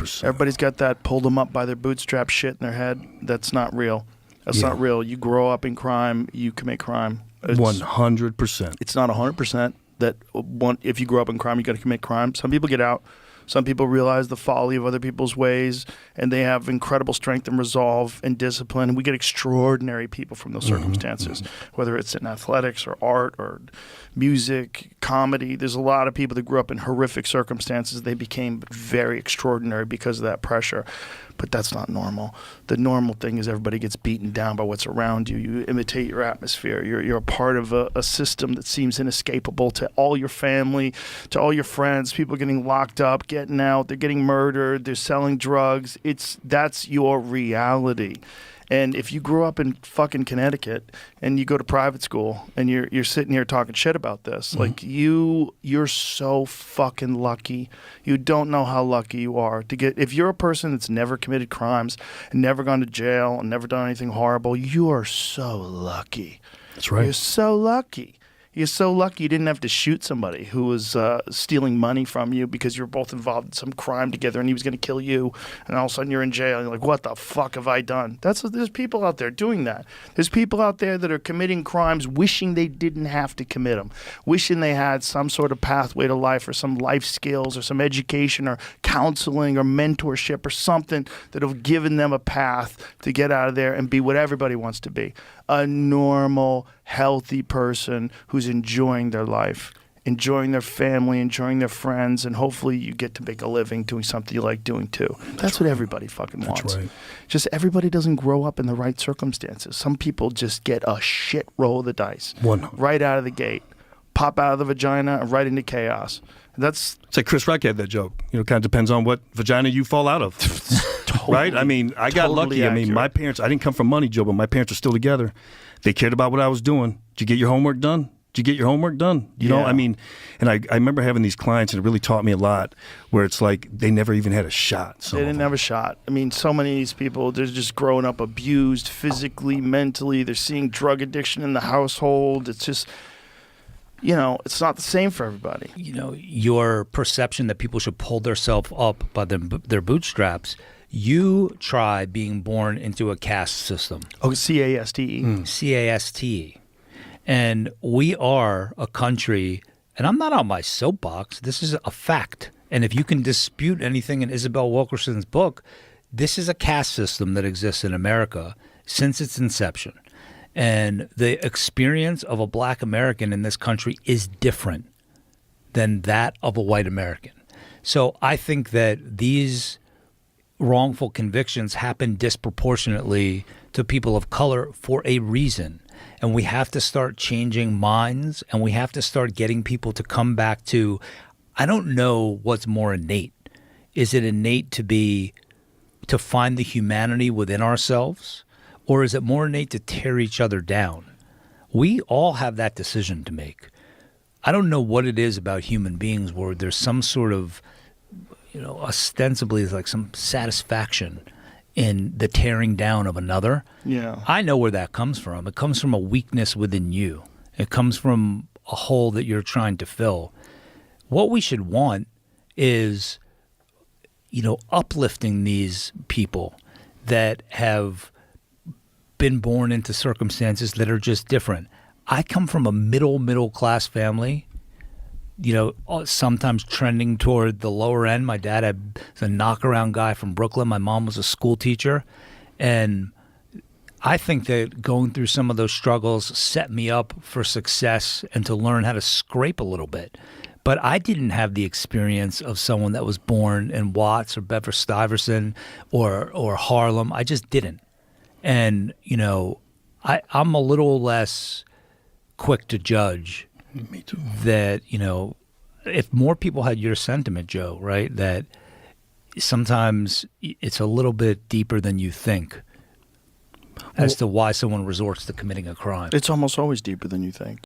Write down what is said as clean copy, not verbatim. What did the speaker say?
100%. Everybody's got that pull them up by their bootstrap shit in their head. That's not real. That's Yeah. not real. You grow up in crime, you commit crime. 100%. It's not 100% that if you grow up in crime, you got to commit crime. Some people get out. Some people realize the folly of other people's ways, and they have incredible strength and resolve and discipline. And we get extraordinary people from those circumstances, whether it's in athletics or art or music, comedy. There's a lot of people that grew up in horrific circumstances. They became very extraordinary because of that pressure. But that's not normal. The normal thing is everybody gets beaten down by what's around you. You imitate your atmosphere. You're a part of a system that seems inescapable to all your family, to all your friends. People getting locked up, getting out. They're getting murdered. They're selling drugs. That's your reality. And if you grew up in fucking Connecticut and you go to private school and you're sitting here talking shit about this, like you're so fucking lucky. You don't know how lucky you are to get. If you're a person that's never committed crimes and never gone to jail and never done anything horrible, you are so lucky. That's right. You're so lucky. You're so lucky you didn't have to shoot somebody who was stealing money from you because you were both involved in some crime together and he was going to kill you, and all of a sudden you're in jail and you're like, what the fuck have I done? There's people out there doing that. There's people out there that are committing crimes wishing they didn't have to commit them, wishing they had some sort of pathway to life or some life skills or some education or counseling or mentorship or something that have given them a path to get out of there and be what everybody wants to be. A normal, healthy person who's enjoying their life, enjoying their family, enjoying their friends, and hopefully you get to make a living doing something you like doing too. That's what everybody fucking wants. That's right. Just everybody doesn't grow up in the right circumstances. Some people just get a shit roll of the dice right out of the gate, pop out of the vagina and right into chaos. It's totally, right? I mean, I got totally lucky. accurate. I mean, my parents, I didn't come from money, Joe, but my parents are still together. They cared about what I was doing. Did you get your homework done? Did you get your homework done? You know, I mean, and I remember having these clients, and it really taught me a lot, where it's like they never even had a shot. They didn't have a shot. I mean, so many of these people, they're just growing up abused physically, mentally. They're seeing drug addiction in the household. It's just... You know, it's not the same for everybody. You know, your perception that people should pull themselves up by their bootstraps, you try being born into a caste system. Oh, C-A-S-T-E. C-A-S-T-E. And we are a country, and I'm not on my soapbox, this is a fact. And if you can dispute anything in Isabel Wilkerson's book, this is a caste system that exists in America since its inception. And the experience of a black American in this country is different than that of a white American. So I think that these wrongful convictions happen disproportionately to people of color for a reason. And we have to start changing minds, and we have to start getting people to come back to, I don't know what's more innate. Is it innate to find the humanity within ourselves? Or is it more innate to tear each other down? We all have that decision to make. I don't know what it is about human beings where there's some sort of, you know, ostensibly like some satisfaction in the tearing down of another. Yeah. I know where that comes from. It comes from a weakness within you. It comes from a hole that you're trying to fill. What we should want is, you know, uplifting these people that have been born into circumstances that are just different. I come from a middle class family, you know, sometimes trending toward the lower end. My dad was a knockaround guy from Brooklyn. My mom was a school teacher. And I think that going through some of those struggles set me up for success and to learn how to scrape a little bit. But I didn't have the experience of someone that was born in Watts or Bedford-Stuyvesant or Harlem. I just didn't. And, you know, I'm a little less quick to judge. Me too. That, you know, if more people had your sentiment, Joe, right, that sometimes it's a little bit deeper than you think as to why someone resorts to committing a crime. It's almost always deeper than you think.